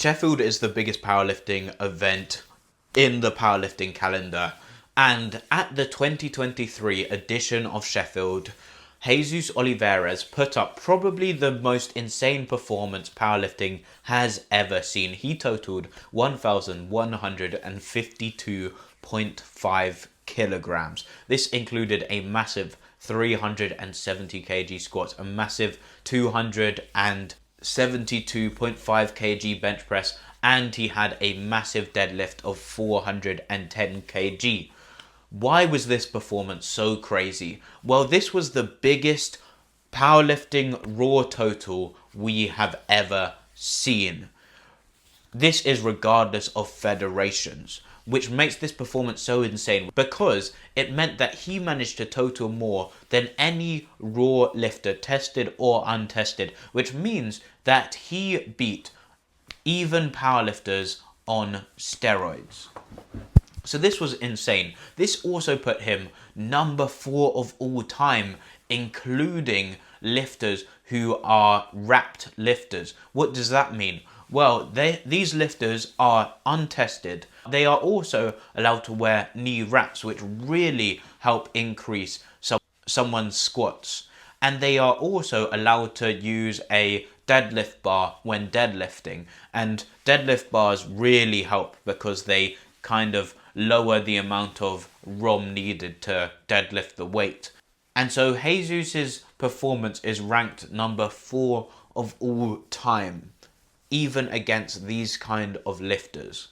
Sheffield is the biggest powerlifting event in the powerlifting calendar, and at the 2023 edition of Sheffield, Jesus Olivares put up probably the most insane performance powerlifting has ever seen. He totaled 1,152.5 kilograms. This included a massive 370 kg squat, a massive 272.5 kg bench press, and he had a massive deadlift of 410 kg. Why was this performance so crazy? Well, this was the biggest powerlifting raw total we have ever seen. This is regardless of federations, which makes this performance so insane because it meant that he managed to total more than any raw lifter, tested or untested, which means that he beat even powerlifters on steroids. So this was insane. This also put him number 4 of all time, including lifters who are wrapped lifters. What does that mean? Well, these lifters are untested. They are also allowed to wear knee wraps, which really help increase someone's squats. And they are also allowed to use a deadlift bar when deadlifting. And deadlift bars really help because they kind of lower the amount of ROM needed to deadlift the weight. And so Jesus's performance is ranked number 4 of all time, even against these kind of lifters.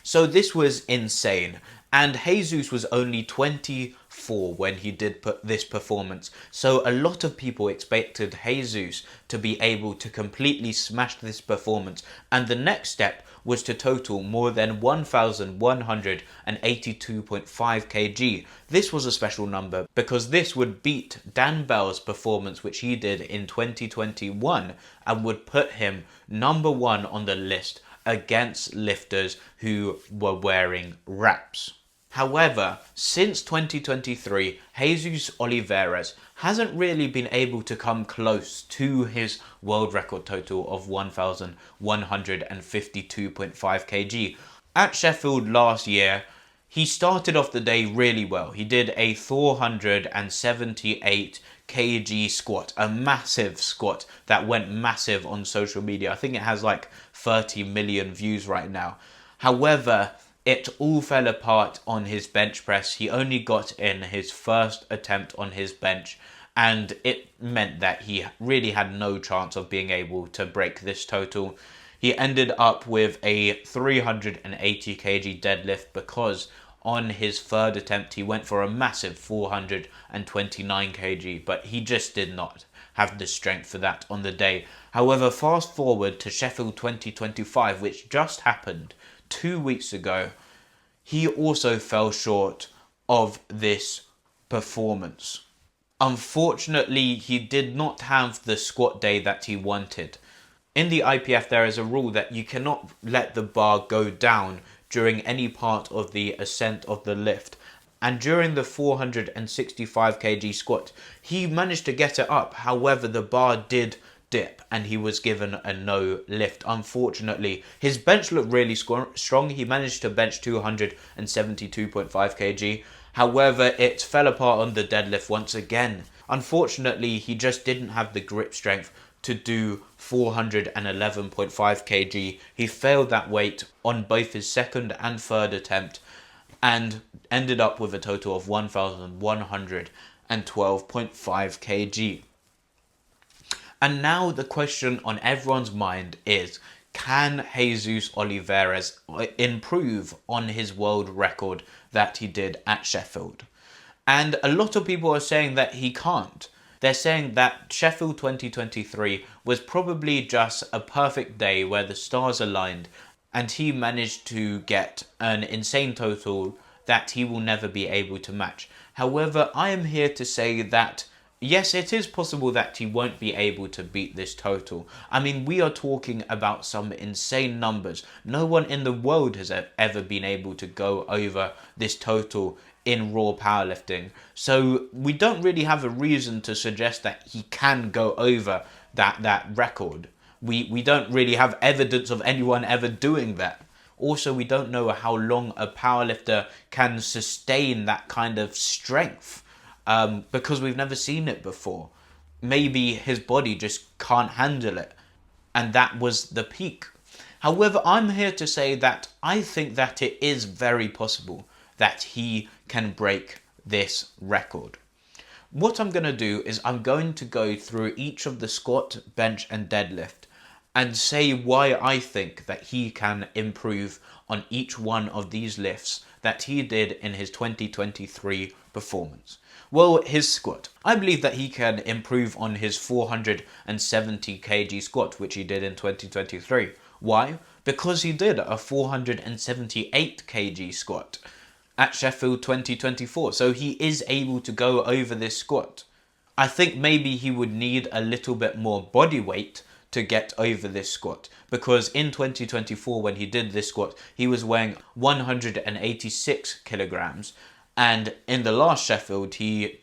So this was insane. And Jesus was only 24 when he did put this performance. So a lot of people expected Jesus to be able to completely smash this performance. And the next step was to total more than 1,182.5 kg. This was a special number because this would beat Dan Bell's performance, which he did in 2021, and would put him number 1 on the list against lifters who were wearing wraps. However, since 2023, Jesus Olivares hasn't really been able to come close to his world record total of 1,152.5 kg. At Sheffield last year, he started off the day really well. He did a 478 kg squat, a massive squat that went massive on social media. I think it has like 30 million views right now. However, it all fell apart on his bench press. He only got in his first attempt on his bench, and it meant that he really had no chance of being able to break this total. He ended up with a 380 kg deadlift because on his third attempt he went for a massive 429 kg, but he just did not have the strength for that on the day. However, fast forward to Sheffield 2025, which just happened 2 weeks ago, he also fell short of this performance. Unfortunately, he did not have the squat day that he wanted. In the IPF, there is a rule that you cannot let the bar go down during any part of the ascent of the lift. And during the 465 kg squat, he managed to get it up. However, the bar did dip and he was given a no lift. Unfortunately, his bench looked really strong. He managed to bench 272.5 kg. However, it fell apart on the deadlift once again. Unfortunately, he just didn't have the grip strength to do 411.5 kg. He failed that weight on both his second and third attempt and ended up with a total of 1,112.5 kg. And now the question on everyone's mind is, can Jesus Olivares improve on his world record that he did at Sheffield? And a lot of people are saying that he can't. They're saying that Sheffield 2023 was probably just a perfect day where the stars aligned and he managed to get an insane total that he will never be able to match. However, I am here to say that yes, it is possible that he won't be able to beat this total. I mean, we are talking about some insane numbers. No one in the world has ever been able to go over this total in raw powerlifting. So we don't really have a reason to suggest that he can go over that record. We don't really have evidence of anyone ever doing that. Also, we don't know how long a powerlifter can sustain that kind of strength, because we've never seen it before. Maybe his body just can't handle it, and that was the peak. However, I'm here to say that I think that it is very possible that he can break this record. What I'm going to do is I'm going to go through each of the squat, bench and deadlift and say why I think that he can improve on each one of these lifts that he did in his 2023 performance. Well, his squat. I believe that he can improve on his 470 kg squat, which he did in 2023. Why? Because he did a 478 kg squat at Sheffield 2024. So he is able to go over this squat. I think maybe he would need a little bit more body weight to get over this squat, because in 2024 when he did this squat he was weighing 186 kilograms, and in the last Sheffield he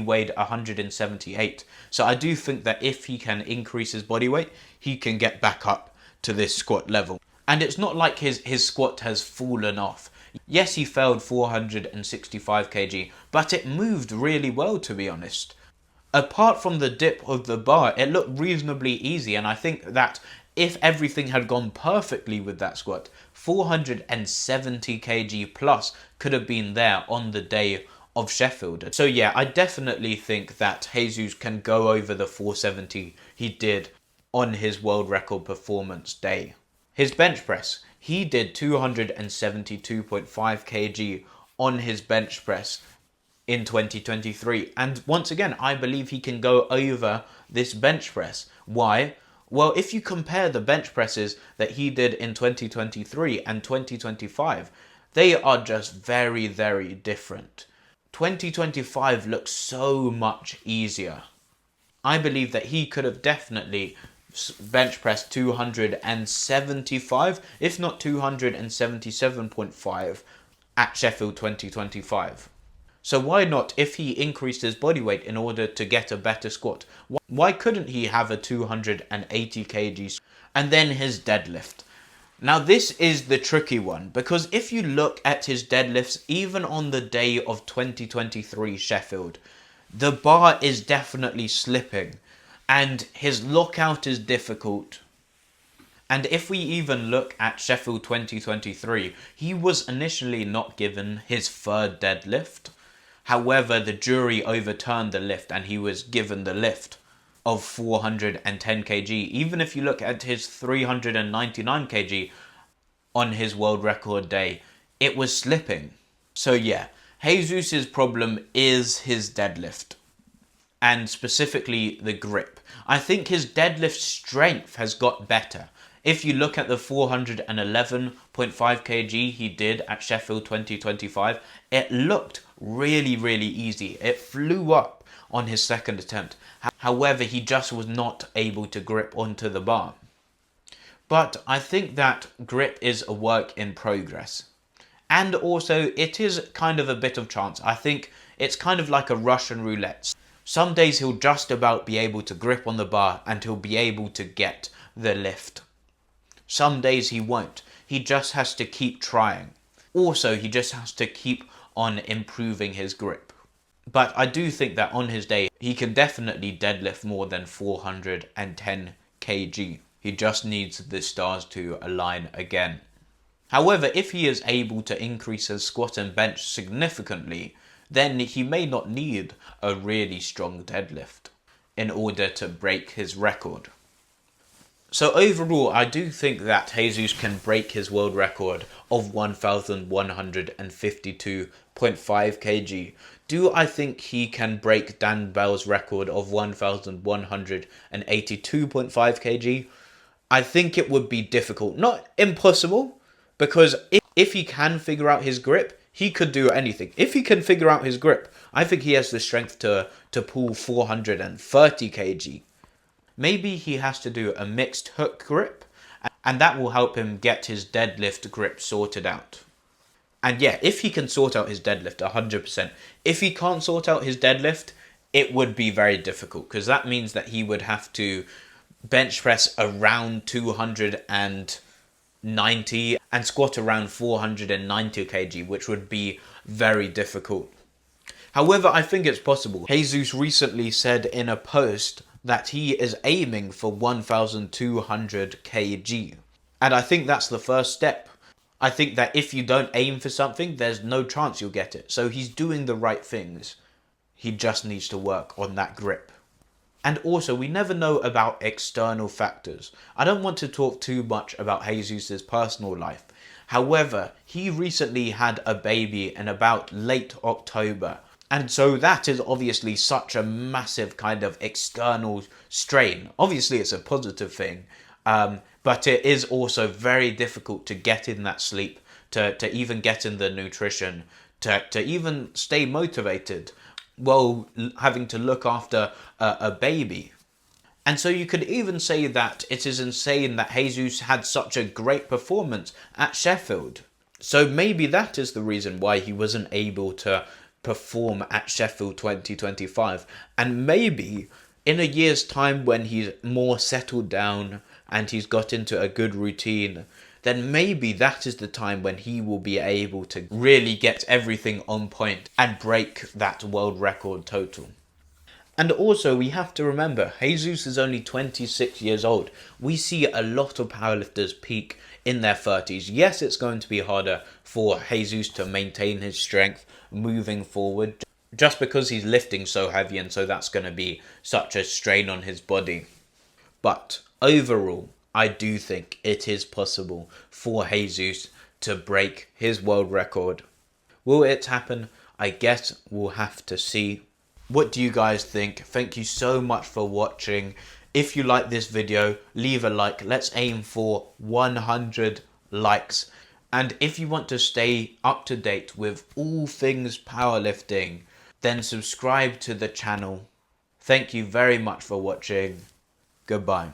weighed 178. So I do think that if he can increase his body weight, he can get back up to this squat level. And it's not like his squat has fallen off. Yes, he failed 465 kg, but it moved really well, to be honest. Apart from the dip of the bar, it looked reasonably easy, and I think that if everything had gone perfectly with that squat, 470 kg plus could have been there on the day of Sheffield. So yeah, I definitely think that Jesus can go over the 470 he did on his world record performance day. His bench press, he did 272.5 kg on his bench press in 2023, and once again I believe he can go over this bench press. Why? Well, if you compare the bench presses that he did in 2023 and 2025, they are just very, very different. 2025 looks so much easier. I believe that he could have definitely bench press 275, if not 277.5 at Sheffield 2025. So why not, if he increased his body weight in order to get a better squat, why couldn't he have a 280 kg? And then his deadlift. Now this is the tricky one, because if you look at his deadlifts, even on the day of 2023 Sheffield, the bar is definitely slipping and his lockout is difficult. And if we even look at Sheffield 2023, he was initially not given his third deadlift. However, the jury overturned the lift and he was given the lift of 410 kg. Even if you look at his 399 kg on his world record day, it was slipping. So yeah, Jesus's problem is his deadlift, and specifically the grip. I think his deadlift strength has got better. If you look at the 411.5 kg he did at Sheffield 2025, it looked really, really easy. It flew up on his second attempt. However, he just was not able to grip onto the bar. But I think that grip is a work in progress. And also, it is kind of a bit of chance. I think it's kind of like a Russian roulette. Some days he'll just about be able to grip on the bar and he'll be able to get the lift. Some days he won't. He just has to keep trying. Also, he just has to keep on improving his grip. But I do think that on his day, he can definitely deadlift more than 410 kg. He just needs the stars to align again. However, if he is able to increase his squat and bench significantly, then he may not need a really strong deadlift in order to break his record. So overall, I do think that Jesus can break his world record of 1,152.5 kg. Do I think he can break Dan Bell's record of 1,182.5 kg? I think it would be difficult. Not impossible, because if he can figure out his grip, he could do anything. If he can figure out his grip, I think he has the strength to pull 430 kg. Maybe he has to do a mixed hook grip, and that will help him get his deadlift grip sorted out. And yeah, if he can sort out his deadlift 100%. If he can't sort out his deadlift, it would be very difficult, because that means that he would have to bench press around 290 and squat around 490 kg, which would be very difficult. However, I think it's possible. Jesus recently said in a post that he is aiming for 1,200 kg. And I think that's the first step. I think that if you don't aim for something, there's no chance you'll get it. So he's doing the right things. He just needs to work on that grip. And also, we never know about external factors. I don't want to talk too much about Jesus' personal life. However, he recently had a baby in about late October. And so that is obviously such a massive kind of external strain. Obviously, it's a positive thing. But it is also very difficult to get in that sleep, to even get in the nutrition, to even stay motivated while having to look after a baby. And so you could even say that it is insane that Jesus had such a great performance at Sheffield. So maybe that is the reason why he wasn't able to perform at Sheffield 2025. And maybe in a year's time, when he's more settled down and he's got into a good routine, then maybe that is the time when he will be able to really get everything on point and break that world record total. And also, we have to remember, Jesus is only 26 years old. We see a lot of powerlifters peak in their 30s. Yes, it's going to be harder for Jesus to maintain his strength moving forward, just because he's lifting so heavy, and so that's going to be such a strain on his body. But overall, I do think it is possible for Jesus to break his world record. Will it happen? I guess we'll have to see. What do you guys think? Thank you so much for watching. If you like this video, leave a like. Let's aim for 100 likes. And if you want to stay up to date with all things powerlifting, then subscribe to the channel. Thank you very much for watching. Goodbye.